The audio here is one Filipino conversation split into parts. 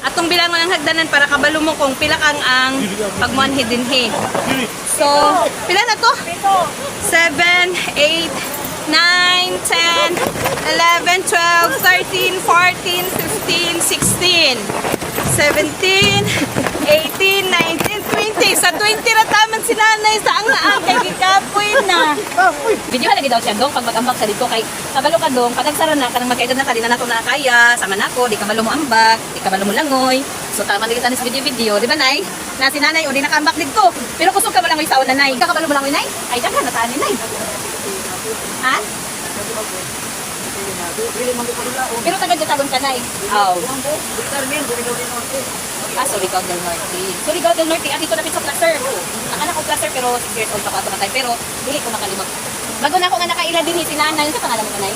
Atong bilang ng hagdanan para kabalo mo kung pila kang ang pagmuanhi dinhi. So, pila na to? 7, 8, 9, 10, 11, 12, 13, 14, 15, 16, 17, 18, 19, 20. Sa 20 na taman si nanay sa ang kay gikapoy na. Video lagi daw siya dong pag mag-ambak sa dito kay kabalo ka dong pag nagsara na kanang magkaedad na kanina nato na kaya sama nako di ka malo mo ambak, di ka malo mo langoy. So tama din kita sa video, di ba nay? Na si nanay o di nakaambak dito. Pero kusog ka mo langoy sa una nay. Ka kabalo mo langoy nay? Ay dyan ka nataan ni nay. Ha? Pero taga-jatagon ka nay. Aw. Surigao del Norte. Surigao del Norte, dito na sa Placer. Nakana ko Placer pero 6 years old pa ako matay. Pero dili ko makalimot. Bago na ako nga nakaila din si nanay. Sa pangalan mo kanay?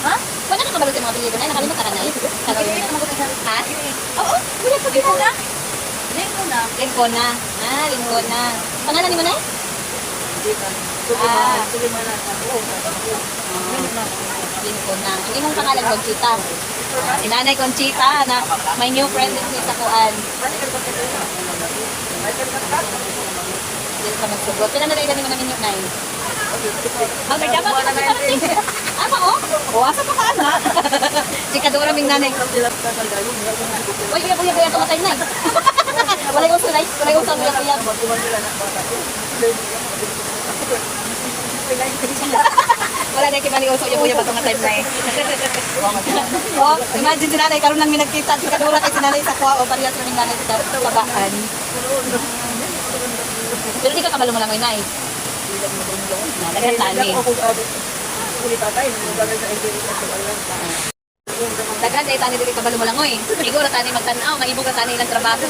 Ha? Wala na kabalo sa mga bilibo na. Nakalimot ka na nay? Ha? Oo. Wala ko dito na. Lingkona. Lingkona. Pangalan ni mo nay? Lingkona. Ang imong pangalan Conchita. Si Nanay Conchita na may new friend din sa kuan. Dito ka magsugot. Kailan na rin mo namin yung nine? May dapat ka na rin. Ama o? O, asa pa ka ana? Chikadora ming nanay. Uy, buya ito matay na. Wala yung uso na. Wala yung uso buya. Wala na kibali uso yung buya batong time na eh. Oh, imagine si nanay, karoon lang minagkita. Chikadora kay si nanay sa kuha o parehas rin nanay sa tabaan. Pero di ka kabalo mo lang ngayon, nay. Nadagan tani. Dagan sa tani dili kabalo mo lang oy. Siguro tani magtan-aw, maibog ka tani ilang trabaho.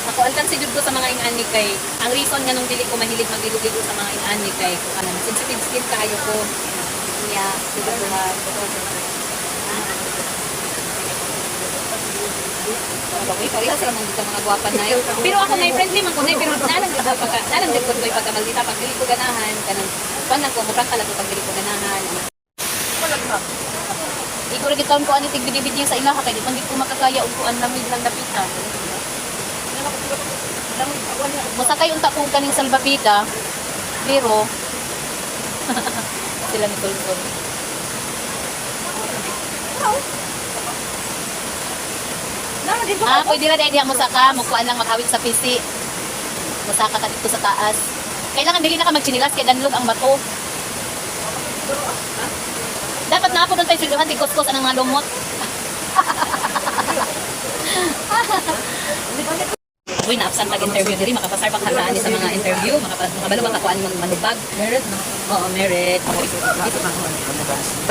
Ako alkan si Jud ko sa mga inani kay ang reason nga nung dili ko mahilig magligo-ligo sa mga inani kay kung ano sensitive skin kayo ko. Niya, duduhan. Okay, parehas lang dito mga gwapan na yun. Pero ako may friendly man ko na pero nalang ko pag maldita pag dili ko ganahan kanang panan ko mo prangka lang pag dili ko ganahan. Iko ra gitaon ko ani tig video sa ilaha kay di man gid ko makakaya og kuan lamig lang dapitan. Masakay unta ko kaning salbabida pero sila ni Tulfon. Pwede na dahil mo saka, magkuhan lang maghawid sa PC. Masaka ka dito sa taas. Kailangan dili na ka magchinilas kaya danlog ang bato. Dapat na ako doon tayo siluhan, tigos-kos ang mga lumot. Uy, na-absent tag-interview diri, makapasar pang handaan sa mga interview, makabalo bang kakuan ng manubag. Merit, no? Oo, merit. Ito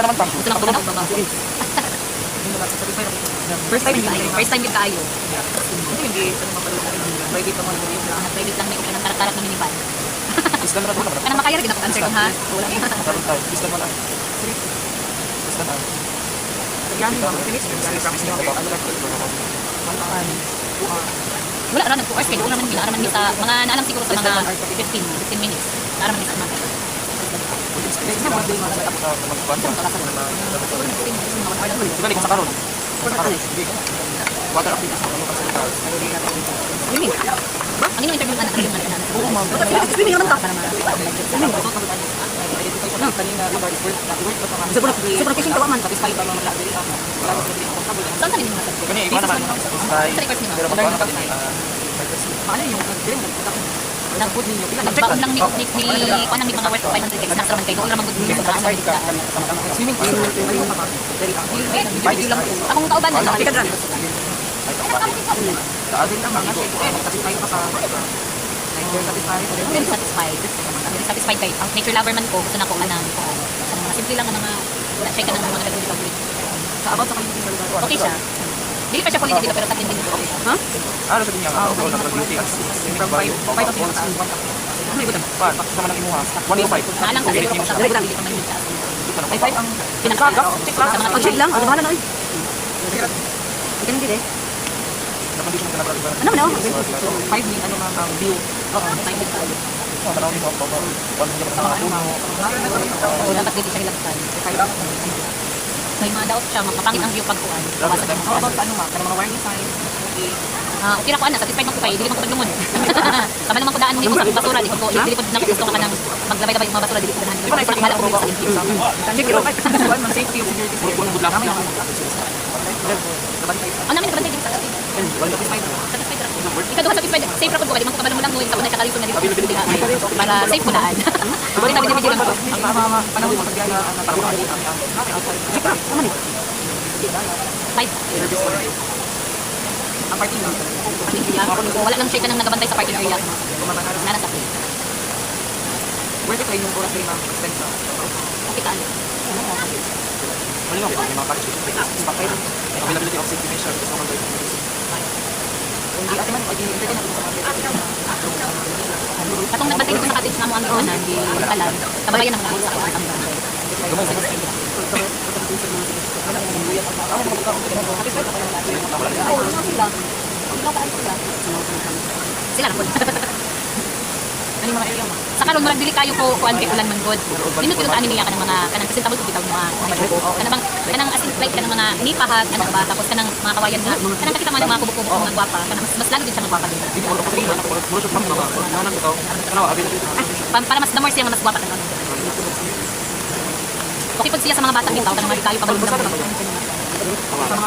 naman pa. Ito na ako na ba? First time kita tayo. Hindi, private naman mo yun. Private lang niyo kanang tarak-tarak na minivan. Islam na ito. Kanang makaya rin ako answer ko ha. Wala na. Karoon tayo. Islam na lang. Islam na lang. Yan, promise niyo ako. Wala ra nagpo-course kay wala naman ni sa mga naalam siguro sa mga 15 minutes. Para man sa mga. Diba di ko sa karoon? Water activities na ano kasi ito. Swimming. Ang inong interview anak yung anak. Oo, ma'am. Swimming naman ka. Swimming. Kanina, Super fishing kawaman. satisfied ba mga dili ako? Wala ko dili ako comfortable. Saan ka nila nasa? Kani, iba naman. Satisfied. Sa records nila. Pero magkano kami Paano yung nag-good ninyo? Nag-check lang ni kuan ni mga worth 500 extra naman kayo. Wala man good ninyo sa satisfied ka swimming pool. Very lang. Akong tauban na. Tika dran. Saadin lang mga satisfied ka sa Very satisfied. Very satisfied kayo. Ang nature lover man ko, gusto na ko anang mga simple lang na mga check ka ng mga nagawin public. sa about sa kayo. Okay siya. Hindi pa siya quality dito pero sa din dito. Ha? Ano sabi niya? Oo, nag-beauty. From 5 to 1. Ano yung gutom? Pa, sama ng imuha. 105. Maalang kasi ko sa dili pa man siya. Ay 5 ang pinakaga. Check lang. Check lang. Ano bahala na eh. Ganun din eh. Na-condition ka na ba? Ano? 5 din ano ang view. Oo, 5 din. Tanawin mo ako. Kung hindi mo mga puno. Oo, dapat dito siya hilagtan. May mga daot siya, mapapangit ang view pagkuhan. Kawasan mo. How about sa ano ma? Kanang mga warning sign. Okay ra ko ana, satisfied man ko kay dili man ko paglumon. Sama naman ko daan mo sa basura, di ko dili ko nang gusto ka nang maglabay-labay yung mga basura dili ko daan. Di ba na wala ko sa inyo. Check it out. One man safety of security. Kung good lang. Ang namin nabantay din sa atin. Satisfied ra ko. Ikaw duha satisfied, safe ra ko di man ko kabalo mo lang mo sa una siya kalisod na dito. Para safe ko daan. Bali tabi video lang ko. Ang mga panahon mo pagyaya ang taruhan dito. Check out. Naman eh. 5. Ang parking lang. Wala lang siya ka nang nagabantay sa parking area. Nana sa play. Worth it kayo yung oras rin ang expense sa Okay ka. Wala nga po, may mga package. Availability of safety measures. Gusto ko ba hindi ate man, pag-i-entertain natin sa mga Katong nagbantay dito sa cottage na mo ang iwanan, di talan. Tabayan ang sa ang Gumawa sa sila lang po. Ano yung mga area mo? Sa karon murag dili kayo ko kuan kay ulan man god. Nindot pinut ani niya kanang mga kanang presentable ko bitaw mga kanang as in like kanang mga nipahat ano ba tapos kanang mga kawayan nga kanang nakita man mga kubo-kubo mga gwapa kanang mas lalo din siya magwapa din. Para mas the more siya mas gwapa kanang. Okay pud siya sa mga batang bitaw kanang mga kayo pagulong.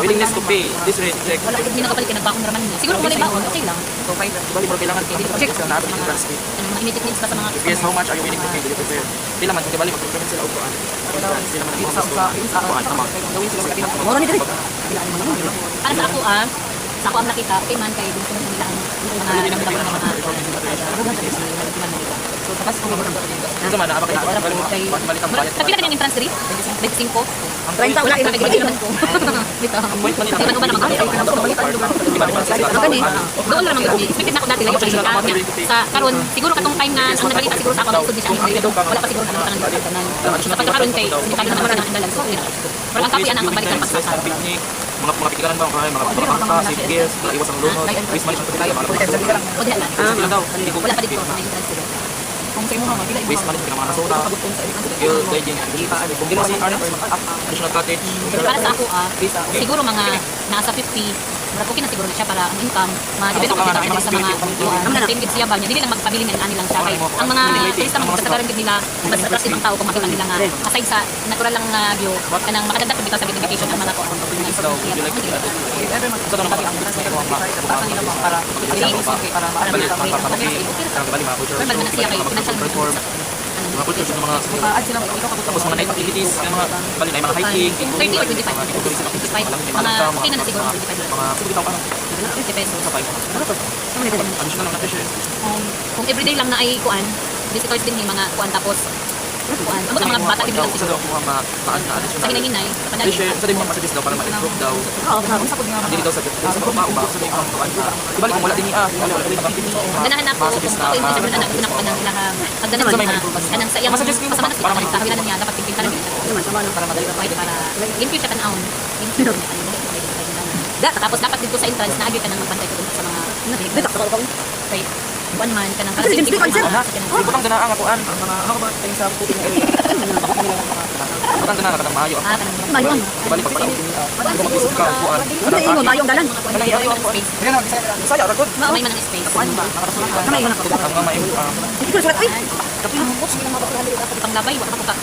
willingness to pay, this rate check. Wala ko ginagapalit kinagbaon raman niya. Siguro kung wala baon, okay lang. So 5, bali bro, kailangan check sa natin yung transcript. Mga immediate needs pa sa mga Yes, how much are you willing to pay? Dili prepare. Di naman, kung bali mag-procurement sila upuan. Di naman sa upuan, tama. Gawin sila sa kinakot. Moro ni diri. Para sa ako ang nakita, okay man kay gusto mo nilaan So tapos kung ano man, apa kayo? Balik ang bayad. Kapila kanyang entrance diri? 25. Ang 30 wala ibigay naman ko. Dito. Di man naman ako. Di ba naman sila? Kani, doon lang naman expected na ako dati lang sa karon siguro katong time na ang nabalita siguro sa ako nagtud siya wala pa siguro kanang tanan sa pagkaron kay hindi tayo naman ang dalan so pero ang kapi ana ang pagbalikan pa sa picnic, mga picnican ba, mga baka, safe gears, iwas ang lunod, waste management tayo, mga o diha na sila daw, wala pa dito sa may entrance dito kung sa imo mga waste management ng mga nasura, skill, guiding, kung ginawa sa harness, additional cottage, para sa ako siguro mga nasa 50 Murag okay na siguro na siya para ang income ma-develop ko dito sa mga team gives siya ba niya dili lang magpabili ng ani lang siya kay ang mga turista mga kasagaran gid nila mas attractive ang tao kung makita nila nga aside sa natural lang nga view kanang makadagdag bitaw sa vacation ang mga ko mga culture ng mga tapos mga night activities, mga bali na mga hiking, 30 or 25 mga okay na siguro 25 mga siguro ano 50 pesos sa 5. Additional na pressure. kung everyday lang na ay kuan visitors din yung mga kuan tapos kuan amo sa mga bata din lang Sa siguro daw mga paan na sa additional. hinay-hinay Pressure, sa din mga messages daw para ma-improve daw. Dili daw sa uba sa mga kuan. Ibalik kung wala din wala din ganahan ako kung ako yung sabi na anak ko kanang ilahang pagdanan sa mga kanang sa iyang pasama na para makita niya dapat pipintaran niya para madali para in future tan-aon tapos dapat dito sa entrance na ka nang magbantay ko sa mga kay one man ka nang para sa Ibutang ganaang akuan ang mga ano ba tayo sa puting area. Ibutang ganaang kanang maayo. mayon Ibalik pag mag-isip ka akuan. ano ingon mayong dalan Ayaw ako. Ayan, saya ragod. may man ang space Ang may panglabay wa ka balog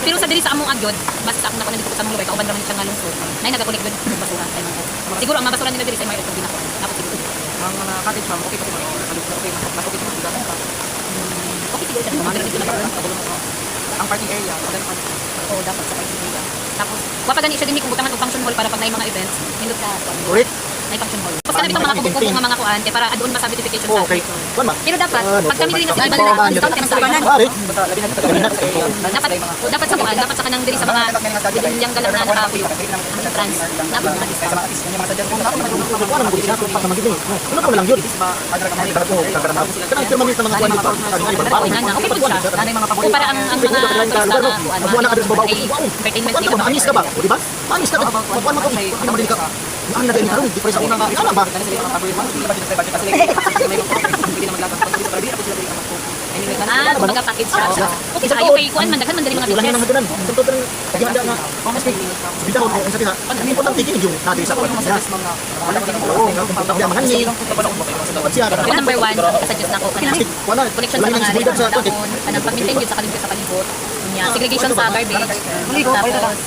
pero sa diri sa among agyod basta ako na dito sa among lubay kauban ra man siya nga lungsod nay nagakulik gud basura kay man siguro ang mabasura nila diri sa may din ako tapos dito ang mga cottage farm okay pa ito. Okay siguro sila. okay siguro siya mga dito na Ang parking area, o dapat sa parking area tapos wa pa gani siya dinhi kung butaman og function hall para pag nay mga events nindot ka Correct. nay function hall tapos kana bitong mga kubo-kubo nga mga kuan kay para aduon ba sa beautification sa Okay. Kuan ba? pero dapat pag kami diri na sa ibang discount kami sa ibanan Pare. dapat sa kuan dapat sa kanang diri sa mga yang galang na nakabuyo ang trans dapat mga discount Kuan mo siya kung pa magiging. Ano pa lang yun? Kanang permanent na mga kuan dito. okay na okay po siya o para ang mga turista na kuan ay entertainment Kuan dito ba? Anis ka ba? O di ba? Anis ka ba? Kuan mo ko. Ano man ka? Ang na din karon, di pa sa una nga. Ano ba? kumbaga package siya. Okay, sa kayo kay kuan man daghan man dali mga Wala beaches. naman doon. Tungtod lang kagihanda nga. Bita ko ang sa ang importante kini yung natin sa pag. Oo, ang mga ni. Siya ka. Yung number 1, suggest nako kanang Wala. collection sa mga seguridad sa konti. kanang pag-maintain yun sa kaligid sa palibot. Nya segregation sa garbage. Tapos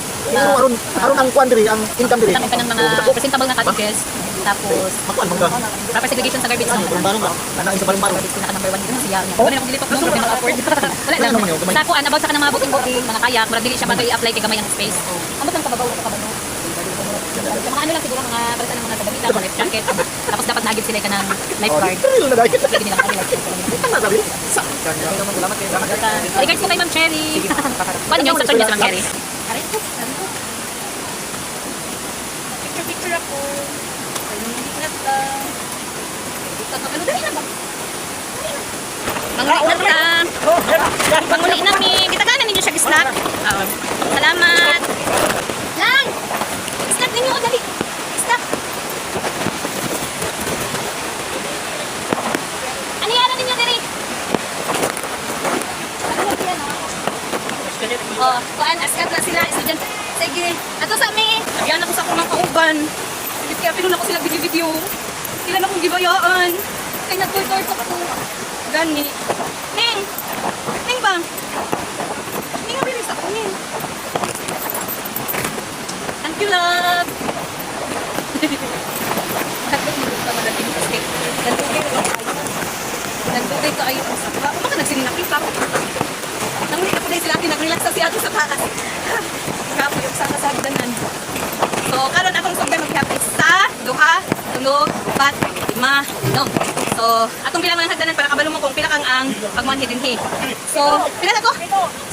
Aron ang kwan diri, ang income diri. tanong ka ng mga presentable na cottages. Tapos Makuan mangga. proper segregation sa garbage na. Barong ba? Ana isa barong. Pinaka number 1 dito siya. Wala akong dili pa gusto ko afford. Wala lang. Sa kuan about sa kanang mga buting-buting, mga kayak, murag dili siya bagay i-apply kay gamay ang space. Amot lang kababaw ka ba no? Mga ano lang siguro mga basta ng mga sabagita, mga life jacket. Tapos dapat naagid sila kanang lifeguard. Real na dai. Pwede nilang kami lifeguard. Tama sabi. Salamat kayo. Regards po kay Ma'am Cherry. Paano yung instruction niya sa Ma'am Cherry? Picture ako. Ano dali na ba? Manguli na. Manguli na mi. Kita ka na ninyo siya gisnat. Salamat. Lang. Gisnat ninyo o dali. Gisnat. Ano yaran ninyo diri? Oh, kuan askat na sila estudyant. Sige. Ato sa mi. Ayan ako sa akong mga kauban. Kaya pinuna ko sila video. Sila na kong gibayaan. Kaya nag-tour-tour ko. Gani. Ning! Ning ba? Ning ang bilis ako, Ning. Thank you, love. Nagtugay ka ayun sa pa. Baka nagsininakit ako. Nangulit ako dahil sila akin. Nag-relax na si ato sa taas. Kapo yung sa kasagdanan. So, karon akong sugdan mag-hapit sa duha, tulog, pat, lima, inom. So, atong bilang ng hagdanan para kabalo mo kung pila kang ang pagmanhidinhi. So, pila na to?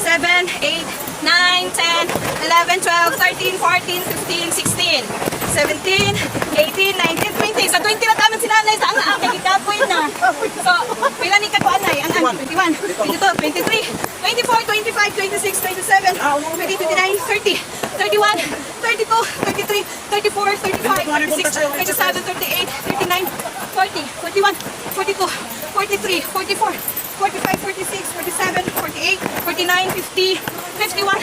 7, 8, 9, 10, 11, 12, 13, 14, 15, 16, 17, 18, 19, 20. Sa 20 na taman si nanay sa ang kay gikapoy na. So, pila ni kakuanay? Ang 21, 22, 23, 24, 25, 26, 27, 28, 29, 30, 31, 32, 33, 34, 35, 36, 37, 38, 39, 40, 41, 42, 43, 44, 45, 46, 47, 48, 49, 50, 51,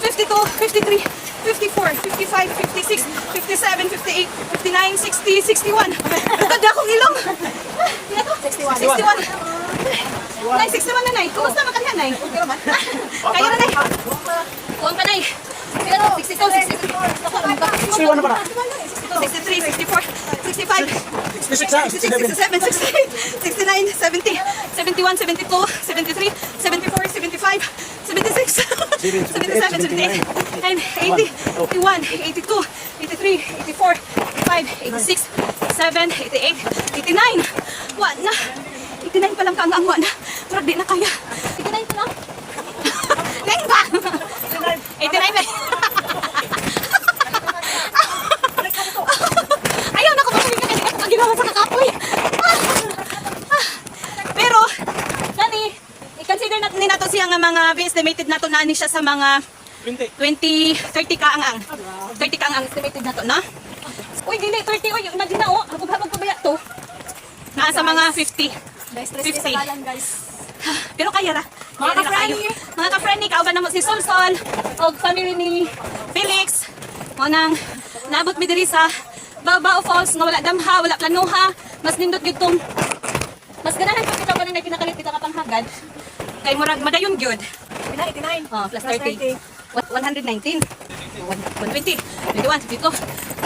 52, 53, 54, 55, 56, 57, 58, 59, 60, 61. Tanda akong ilong. 61. 61. Nay, 61 na, Nay. Kumusta makalihan, Nay? Kaya na, Nay. Kuwang ka, Nay. 62, 63. 61 na para. 63, 64, 65, 66, 66, 67, 68, 69, 70, 71, 72, 73, 74, 75, 76, 77, 78, 80, 81, 82, 83, 84, 85, 86, 7, 88, 89. Wa na. 89 pa lang ka ang wa na. Pero di na kaya. 89 pa lang. Neng ba? 89 ba? Ayaw na ko ang ginawa sa kakapoy. Pero, gani, i-consider natin ni nato siya nga mga estimated nato na ni siya sa mga 20, 30 ka ang 30 ka ang estimated nato na. Uy, dili 30 oy, imagine na oh, habog-habog pa baya to. Naa sa mga 50. 50. Pero kaya ra. Mga ka-friendly, kauban na mo si Solsol o family ni Felix. Mo nang naabot mi diri sa Babao Falls nga wala damha, wala planuha, mas nindot gyud tong mas ganahan pag kita kanang pinakalit kita ka panghagad. Kay murag madayon gyud. 89. Oh, plus 30. 119. 120. 21, 22,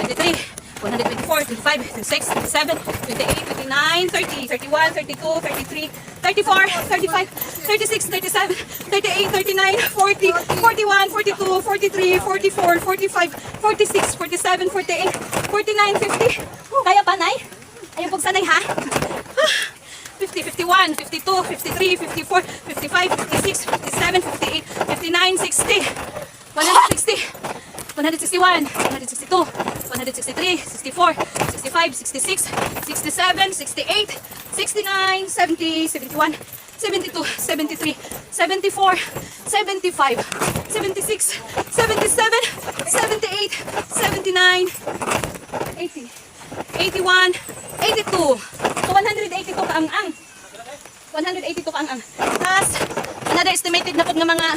23. 124, 25, 26, 27, 28, 29, 30, 31, 32, 33, 34, 35, 36, 37, 38, 39, 40, 41, 42, 43, 44, 45, 46, 47, 48, 49, 50. Kaya pa, Nay? Ayun pong sanay, ha? 50, 51, 52, 53, 54, 55, 56, 57, 58, 59, 60, 160, 161, 162, 163, 64, 65, 66, 67, 68, 69, 70, 71, 72, 73, 74, 75, 76, 77, 78, 79, 80, 81, 82. So 182 ka ang. 182 ka ang. Tapos, another estimated na po ng mga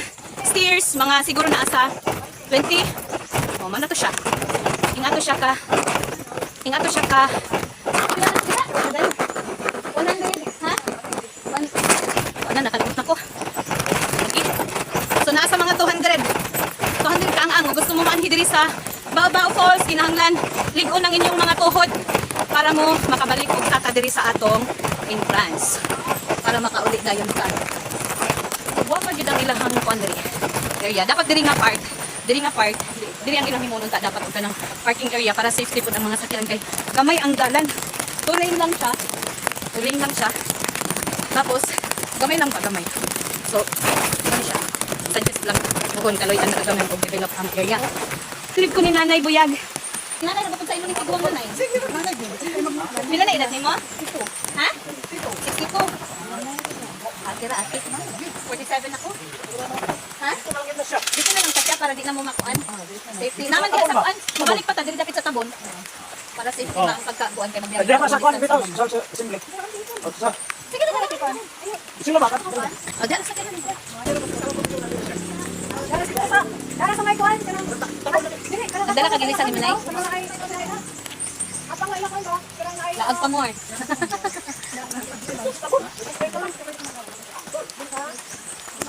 steers, mga siguro na asa 20. Oh, mana to siya. Ingat to siya ka. 100, ha? Wala, nakalimutan ko. Okay. So, nasa mga 200. 200 ka ang. Gusto mo maanhi diri sa Baobao Falls, kinahanglan ligon ang inyong mga tuhod para mo makabalik og saka diri sa atong entrance. Para makauli dayon ka. Wa pa gyud ang ilahang kuan diri. Area dapat diri nga part. Diri ang ilang himunon ta dapat og kanang parking area para safety pud ang mga sakyanan kay gamay ang dalan. 2 lane lang siya. Tapos gamay lang pa gamay. So, ano siya? Suggest lang kung kaloy ang nagagamay og develop ang area. Trip ko ni Nanay Buyag. Nanay, nabapag sa ilong iguang mo, Nay? Pila na edad mo? Ha? 62. Atira, ate. 47 ako. Ha? Dito na lang sa siya para di na mo makuan. Safety. Naman din sa kuan. Mabalik pa ta, diri dapit sa tabon. Para safety ba ang pagkabuan kay magbiyahe. Diyan pa sa kwan bitaw, sa simple. Sige na lang kuan. Sino ba ka? O, diyan sa kanan. Dara sa may kuan kanang. Nagdala ka gilisa ni Manay? Apang ila ko ba? Kanang ay Laag pa more.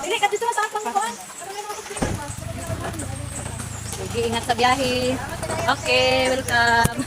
dili ka dito na sa apang kuan. Sige, ingat sa biyahe. Okay, welcome.